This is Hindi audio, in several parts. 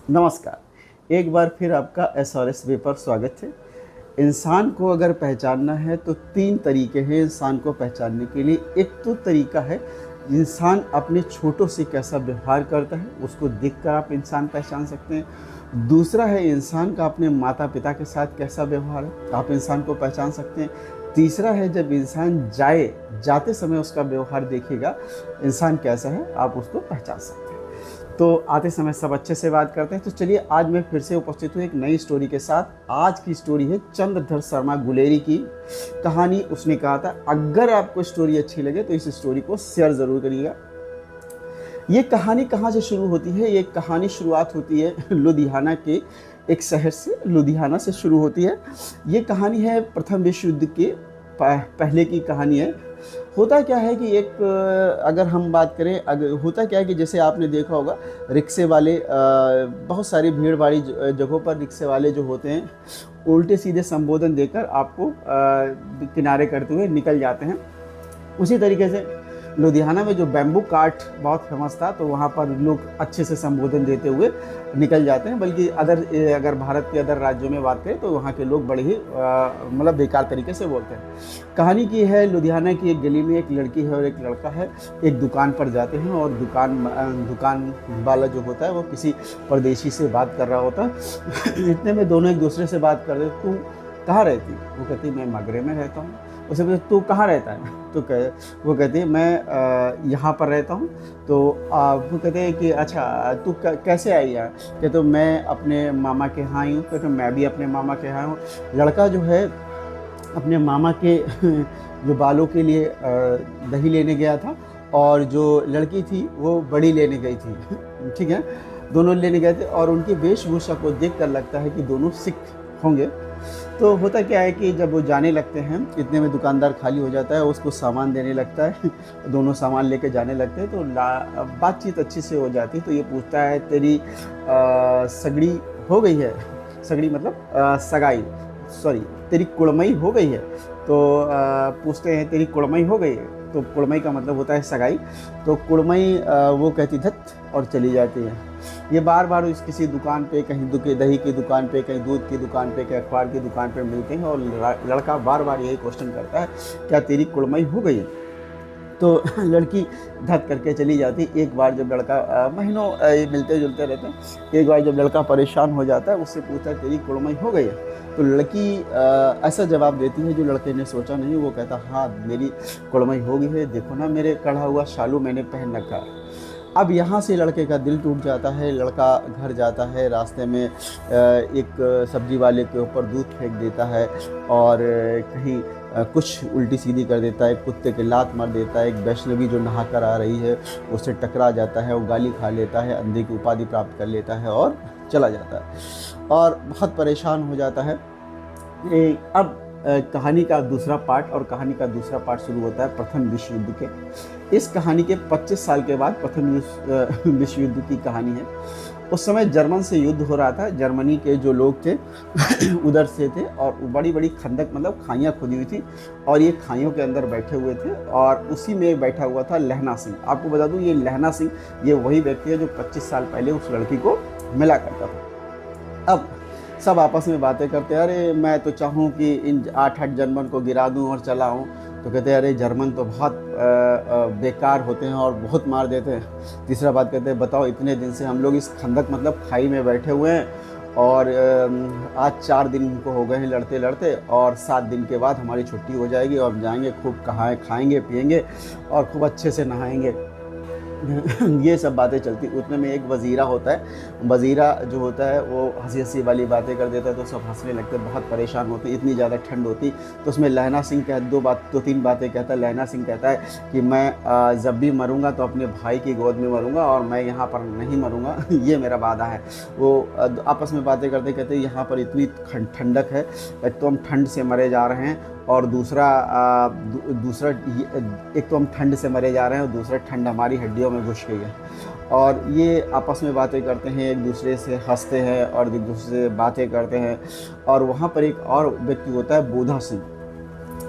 नमस्कार। एक बार फिर आपका एसआरएस वे पर स्वागत है। इंसान को अगर पहचानना है तो 3 तरीके हैं इंसान को पहचानने के लिए। एक तो तरीका है इंसान अपने छोटों से कैसा व्यवहार करता है, उसको देखकर आप इंसान पहचान सकते हैं। दूसरा है इंसान का अपने माता-पिता के साथ कैसा व्यवहार है, आप इंसान को पहचान सकते हैं। तीसरा है जब इंसान जाते समय उसका व्यवहार देखिएगा, इंसान कैसा है, आप उसको पहचान सकते हैं। तो आते समय सब अच्छे से बात करते हैं। तो चलिए आज मैं फिर से उपस्थित हूँ एक नई स्टोरी के साथ। आज की स्टोरी है चंद्रधर शर्मा गुलेरी की कहानी। उसने कहा था अगर आपको स्टोरी अच्छी लगे तो इस स्टोरी को शेयर ज़रूर करिएगा। ये कहानी कहाँ से शुरू होती है? ये कहानी शुरुआत होती है लुधियाना के एक शहर से, लुधियाना से शुरू होती है। ये कहानी है प्रथम विश्व युद्ध के पहले की कहानी है। होता क्या है कि एक अगर हम बात करें, अगर होता क्या है कि जैसे आपने देखा होगा रिक्शे वाले, बहुत सारी भीड़ भाड़ी जगहों पर रिक्शे वाले जो होते हैं उल्टे सीधे संबोधन देकर आपको किनारे करते हुए निकल जाते हैं। उसी तरीके से लुधियाना में जो बैम्बू काट बहुत फेमस था, तो वहाँ पर लोग अच्छे से संबोधन देते हुए निकल जाते हैं। बल्कि अगर भारत के अदर राज्यों में बात करें तो वहाँ के लोग बड़े ही मतलब बेकार तरीके से बोलते हैं। कहानी की है लुधियाना की एक गली में एक लड़की है और एक लड़का है। एक दुकान पर जाते हैं और दुकान वाला जो होता है वो किसी परदेशी से बात कर रहा होता है। इतने में दोनों एक दूसरे से बात कर रहे, तू कहाँ रहती? वो कहती मैं मगरे में रहता हूँ। उसे पूछा तू कहाँ रहता है? तो वो कहती है मैं यहाँ पर रहता हूँ। तो वो कहते हैं कि अच्छा तू कैसे आई यहाँ? कहते तो मैं अपने मामा के यहाँ आई हूँ। कहते मैं भी अपने मामा के यहाँ हूँ। लड़का जो है अपने मामा के जो बालों के लिए दही लेने गया था और जो लड़की थी वो बड़ी लेने गई थी। ठीक है, दोनों लेने गए थे और उनकी वेशभूषा को देखकर लगता है कि दोनों सिख होंगे। तो होता क्या है कि जब वो जाने लगते हैं इतने में दुकानदार खाली हो जाता है, उसको सामान देने लगता है। दोनों सामान लेके जाने लगते हैं तो बातचीत अच्छी से हो जाती है। तो ये पूछता है तेरी सगड़ी हो गई है? सगड़ी मतलब सगाई, सॉरी, तेरी कुड़मई हो गई है? तो पूछते हैं तेरी कुड़मई हो गई है? तो कुड़मई का मतलब होता है सगाई। तो कुड़मई वो कहती धत और चली जाती है। ये बार बार इस किसी दुकान पे, कहीं दही की दुकान पे, कहीं दूध की दुकान पे, कहीं अखबार की दुकान पे मिलते हैं और लड़का बार बार यही क्वेश्चन करता है क्या तेरी कुड़मई हो गई है? तो लड़की धक करके चली जाती। एक बार जब लड़का महीनों मिलते जुलते रहते हैं, एक बार जब लड़का परेशान हो जाता है उससे पूछता है तेरी कुड़मई हो गई है? तो लड़की ऐसा जवाब देती है जो लड़के ने सोचा नहीं। वो कहता हाँ मेरी कुड़मई हो गई है, देखो ना मेरे कढ़ा हुआ शालू मैंने पहन रखा है। अब यहाँ से लड़के का दिल टूट जाता है। लड़का घर जाता है, रास्ते में एक सब्जी वाले के ऊपर दूध फेंक देता है और कहीं कुछ उल्टी सीधी कर देता है, कुत्ते के लात मार देता है। एक वैष्णवी जो नहा कर आ रही है उससे टकरा जाता है, वो गाली खा लेता है, अंधे की उपाधि प्राप्त कर लेता है और चला जाता है और बहुत परेशान हो जाता है। अब कहानी का दूसरा पार्ट, और कहानी का दूसरा पार्ट शुरू होता है प्रथम विश्व युद्ध के। इस कहानी के 25 साल के बाद प्रथम विश्व युद्ध की कहानी है। उस समय जर्मन से युद्ध हो रहा था। जर्मनी के जो लोग थे उधर से थे और बड़ी बड़ी खंदक मतलब खाइयाँ खुदी हुई थी और ये खाइयों के अंदर बैठे हुए थे और उसी में बैठा हुआ था लहना सिंह। आपको बता दूं ये लहना सिंह ये वही व्यक्ति है जो 25 साल पहले उस लड़की को मिला करता था। अब सब आपस में बातें करते, अरे मैं तो चाहूँ कि इन 8 जर्मन को गिरा दूँ और चला आऊँ। तो कहते हैं अरे जर्मन तो बहुत बेकार होते हैं और बहुत मार देते हैं। तीसरा बात कहते हैं बताओ इतने दिन से हम लोग इस खंदक मतलब खाई में बैठे हुए हैं और आज 4 दिन को हो गए हैं लड़ते लड़ते और 7 दिन के बाद हमारी छुट्टी हो जाएगी और जाएंगे खूब खाएंगे पिएंगे और खूब अच्छे से नहाएंगे। ये सब बातें चलती। उतने में एक वज़ीरा होता है। वज़ीरा जो होता है वो हंसी हंसी वाली बातें कर देता है तो सब हंसने लगते, बहुत परेशान होते। इतनी ज़्यादा ठंड होती तो उसमें लहना सिंह कह 2-3 बातें कहता है। लहना सिंह कहता है कि मैं जब भी मरूंगा तो अपने भाई की गोद में मरूंगा और मैं यहाँ पर नहीं मरूंगा, ये मेरा वादा है। वो आपस में बातें करते कहते यहाँ पर इतनी ठंडक है, एक तो हम ठंड से मरे जा रहे हैं और दूसरा एक तो हम ठंड से मरे जा रहे हैं और दूसरा ठंड हमारी हड्डियों में घुस गई है। और ये आपस में बातें करते हैं, एक दूसरे से हंसते हैं और एक दूसरे से बातें करते हैं। और वहाँ पर एक और व्यक्ति होता है बोधा सिंह।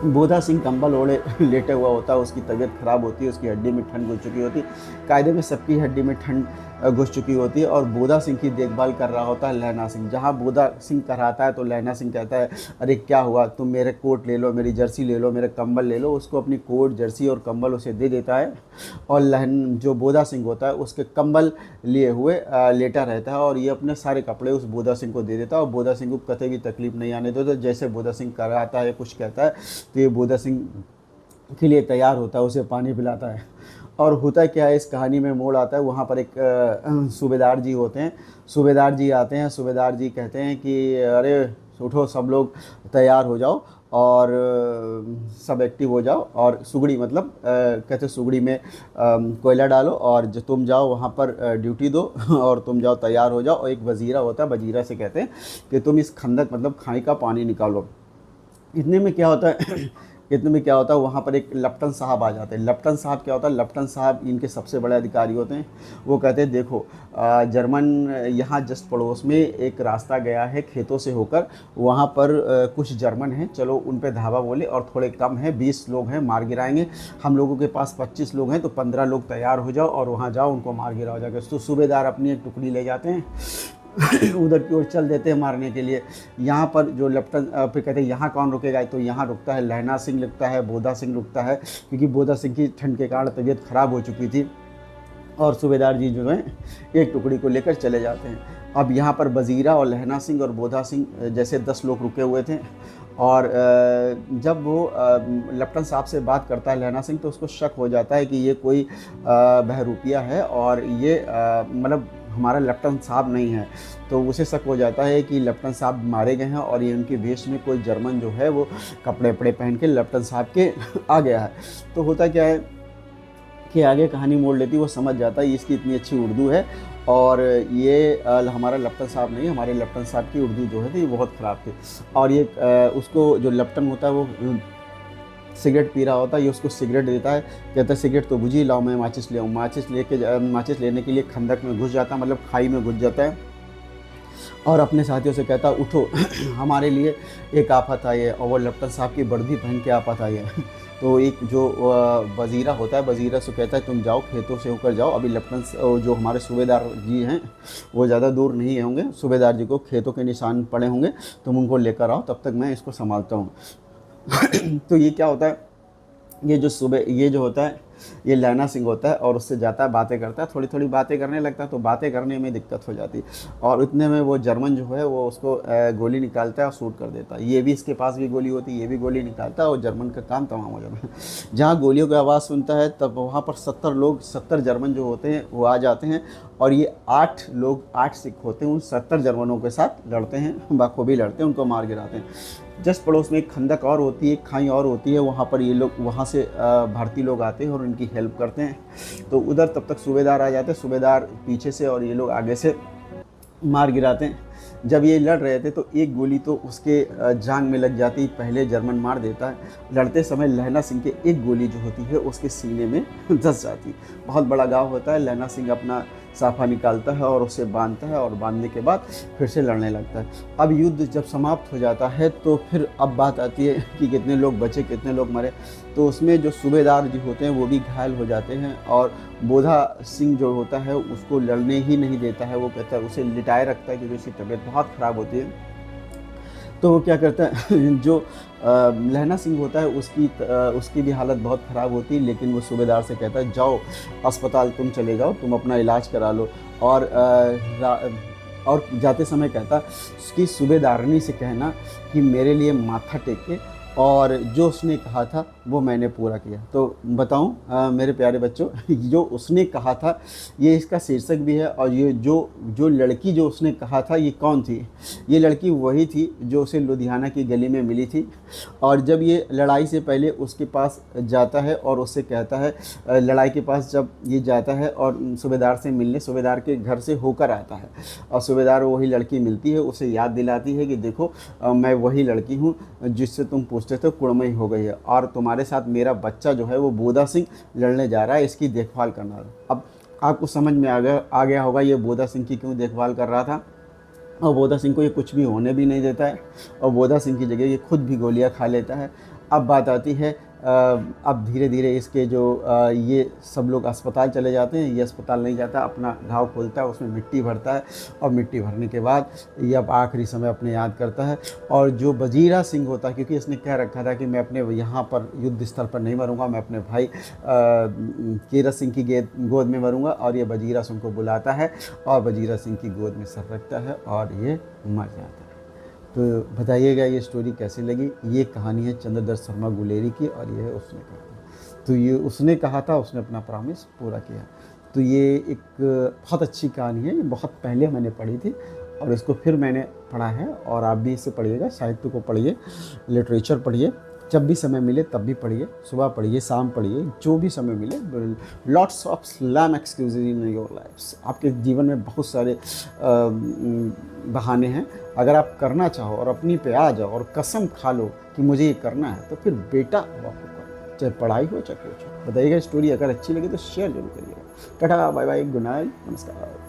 बोधा सिंह कंबल ओढ़े लेटे हुआ होता है, उसकी तबीयत ख़राब होती है, उसकी हड्डी में ठंड घुस चुकी होती। कायदे में सबकी हड्डी में ठंड घुस चुकी होती है और बोधा सिंह की देखभाल कर रहा होता है लहना सिंह। जहाँ बोधा सिंह कराता है तो लहना सिंह कहता है अरे क्या हुआ, तुम मेरे कोट ले लो, मेरी जर्सी ले लो, मेरे कंबल ले लो। उसको अपनी कोट जर्सी और कंबल उसे दे देता है और लहन जो बोधा सिंह होता है उसके कंबल लिए हुए लेटा रहता है और ये अपने सारे कपड़े उस बोधा सिंह को दे देता है और बोधा सिंह को कतई भी तकलीफ नहीं आने देता। जैसे बोधा सिंह कराता है कुछ कहता है तो ये बोधा सिंह के लिए तैयार होता है, उसे पानी पिलाता है। और होता क्या है, इस कहानी में मोड़ आता है, वहाँ पर एक सूबेदार जी होते हैं, सूबेदार जी आते हैं। सूबेदार जी कहते हैं कि अरे उठो सब लोग तैयार हो जाओ और सब एक्टिव हो जाओ और सुगड़ी मतलब कहते सुगड़ी में कोयला डालो और जो तुम जाओ वहाँ पर ड्यूटी दो और तुम जाओ तैयार हो जाओ। और एक वजीरा होता है, वजीरा से कहते हैं कि तुम इस खंदक मतलब खाई का पानी निकालो। इतने में क्या होता है इतने में क्या होता है, वहाँ पर एक लप्टन साहब आ जाते हैं। लप्टन साहब क्या होता है, लप्टन साहब इनके सबसे बड़े अधिकारी होते हैं। वो कहते हैं देखो जर्मन यहाँ जस्ट पड़ोस में एक रास्ता गया है खेतों से होकर, वहाँ पर कुछ जर्मन हैं, चलो उन पे धावा बोले और थोड़े कम हैं, 20 लोग हैं, मार गिराएंगे। हम लोगों के पास 25 लोग हैं तो 15 लोग तैयार हो जाओ और वहाँ जाओ उनको मार गिराओ जाकर। तो सूबेदार अपनी एक टुकड़ी ले जाते हैं उधर की ओर चल देते हैं मारने के लिए। यहाँ पर जो लेफ्टन फिर कहते हैं यहाँ कौन रुकेगा, तो यहाँ रुकता है लहना सिंह, रुकता है बोधा सिंह रुकता है, क्योंकि बोधा सिंह की ठंड के कारण तबीयत ख़राब हो चुकी थी। और सूबेदार जी जो हैं एक टुकड़ी को लेकर चले जाते हैं। अब यहाँ पर वजीरा और लहना सिंह और बोधा सिंह जैसे 10 लोग रुके हुए थे। और जब वो लेफ्टन साहब से बात करता है लहना सिंह तो उसको शक हो जाता है कि ये कोई बहरूपिया है और ये मतलब हमारा लेफ्टन साहब नहीं है। तो उसे शक हो जाता है कि लेफ्टन साहब मारे गए हैं और ये उनके वेश में कोई जर्मन जो है वो कपड़े वपड़े पहन के लेफ्टन साहब के आ गया है। तो होता क्या है कि आगे कहानी मोड़ लेती, वो समझ जाता है इसकी इतनी अच्छी उर्दू है और ये हमारा लेफ्टन साहब नहीं, हमारे लेफ्टन साहब की उर्दू जो है थी बहुत ख़राब थी। और ये उसको जो लेफ्टन होता है वो सिगरेट पी रहा होता है, ये उसको सिगरेट देता है, कहता है सिगरेट तो बुझी, लाओ मैं माचिस ले आऊँ। माचिस लेने के लिए खंदक में घुस जाता है, मतलब खाई में घुस जाता है और अपने साथियों से कहता उठो हमारे लिए एक आफत आई है। और वो लेफ्टन साहब की वर्दी पहन के आफत आई है। तो एक जो वजीरा होता है, वजीरा से कहता है तुम जाओ खेतों से होकर जाओ, अभी लेफ्टन जो हमारे सूबेदार जी हैं वो ज़्यादा दूर नहीं होंगे, सूबेदार जी को खेतों के निशान पड़े होंगे, तुम उनको लेकर आओ, तब तक मैं इसको संभालता हूँ। तो ये क्या होता है, ये जो होता है ये लहना सिंह होता है और उससे जाता है, बातें करता है, थोड़ी थोड़ी बातें करने लगता है। तो बातें करने में दिक्कत हो जाती है और इतने में वो जर्मन जो है वो उसको गोली निकालता है और शूट कर देता है। ये भी इसके पास भी गोली होती है, ये भी गोली निकालता है और जर्मन का काम तमाम हो जाता है। जहाँ गोलियों की आवाज़ सुनता है तब वहाँ पर 70 जर्मन जो होते हैं वो आ जाते हैं और ये 8 सिख होते हैं, उन 70 जर्मनों के साथ लड़ते हैं, बाखूबी लड़ते हैं, उनको मार गिराते हैं। जस्ट पड़ोस में एक खंदक और होती है, एक खाई और होती है, वहाँ पर ये लोग वहाँ से भारतीय लोग आते हैं और उनकी हेल्प करते हैं। तो उधर तब तक सूबेदार आ जाते हैं, सूबेदार पीछे से और ये लोग आगे से मार गिराते हैं। जब ये लड़ रहे थे तो एक गोली तो उसके जांग में लग जाती, पहले जर्मन मार देता है। लड़ते समय लहना सिंह के एक गोली जो होती है उसके सीने में धंस जाती। बहुत बड़ा घाव होता है। लहना सिंह अपना साफा निकालता है और उसे बांधता है और बांधने के बाद फिर से लड़ने लगता है। अब युद्ध जब समाप्त हो जाता है तो फिर अब बात आती है कि कितने लोग बचे, कितने लोग मरे। तो उसमें जो सूबेदार जी होते हैं वो भी घायल हो जाते हैं और बोधा सिंह जो होता है उसको लड़ने ही नहीं देता है, वो कहता है उसे लिटाए रखता है क्योंकि उसकी तबीयत बहुत ख़राब होती है। तो वो क्या करता है जो लहना सिंह होता है उसकी भी हालत बहुत ख़राब होती है, लेकिन वो सूबेदार से कहता है जाओ अस्पताल तुम चले जाओ, तुम अपना इलाज करा लो। और जाते समय कहता कि सूबेदारनी से कहना कि मेरे लिए माथा टेके और जो उसने कहा था वो मैंने पूरा किया। तो बताऊं मेरे प्यारे बच्चों, जो उसने कहा था ये इसका शीर्षक भी है। और ये जो लड़की जो उसने कहा था ये कौन थी, ये लड़की वही थी जो उसे लुधियाना की गली में मिली थी। और जब ये लड़ाई से पहले उसके पास जाता है और उससे कहता है, लड़ाई के पास जब ये जाता है और सूबेदार से मिलने सूबेदार के घर से होकर आता है और सूबेदार वही लड़की मिलती है, उसे याद दिलाती है कि देखो मैं वही लड़की हूँ जिससे तुम पूछते थे, कुड़मई हो गई है और तुम्हारे साथ मेरा बच्चा जो है वो बोधा सिंह लड़ने जा रहा है, इसकी देखभाल करना। अब आपको समझ में आ गया होगा ये बोधा सिंह की क्यों देखभाल कर रहा था। और बोधा सिंह को ये कुछ भी होने भी नहीं देता है और बोधा सिंह की जगह ये खुद भी गोलियां खा लेता है। अब बात आती है अब धीरे धीरे इसके जो ये सब लोग अस्पताल चले जाते हैं, ये अस्पताल नहीं जाता, अपना घाव खोलता है, उसमें मिट्टी भरता है और मिट्टी भरने के बाद ये अब आखिरी समय अपने याद करता है। और जो बजीरा सिंह होता है, क्योंकि इसने कह रखा था कि मैं अपने यहाँ पर युद्ध स्थल पर नहीं मरूंगा, मैं अपने भाई कीरत सिंह की गोद में मरूंगा, और ये बजीरा सिंह को बुलाता है और बजीरा सिंह की गोद में सर रखता है और ये मर जाता है। तो बताइएगा ये स्टोरी कैसी लगी। ये कहानी है चंद्रदत्त शर्मा गुलेरी की, और ये उसने कहा था। तो ये उसने कहा था, उसने अपना प्रॉमिस पूरा किया। तो ये एक बहुत अच्छी कहानी है, ये बहुत पहले मैंने पढ़ी थी और इसको फिर मैंने पढ़ा है, और आप भी इसे पढ़िएगा। साहित्य को पढ़िए, लिटरेचर पढ़िए, जब भी समय मिले तब भी पढ़िए, सुबह पढ़िए, शाम पढ़िए, जो भी समय मिले। Lots of slam excuses in your lifes. आपके जीवन में बहुत सारे बहाने हैं। अगर आप करना चाहो और अपनी पे आ जाओ और कसम खा लो कि मुझे ये करना है, तो फिर बेटा वो आपको करो, चाहे पढ़ाई हो चाहे कुछ हो। बताइएगा स्टोरी अगर अच्छी लगी तो शेयर जरूर करिएगा। Tata, bye bye, good night, नमस्कार।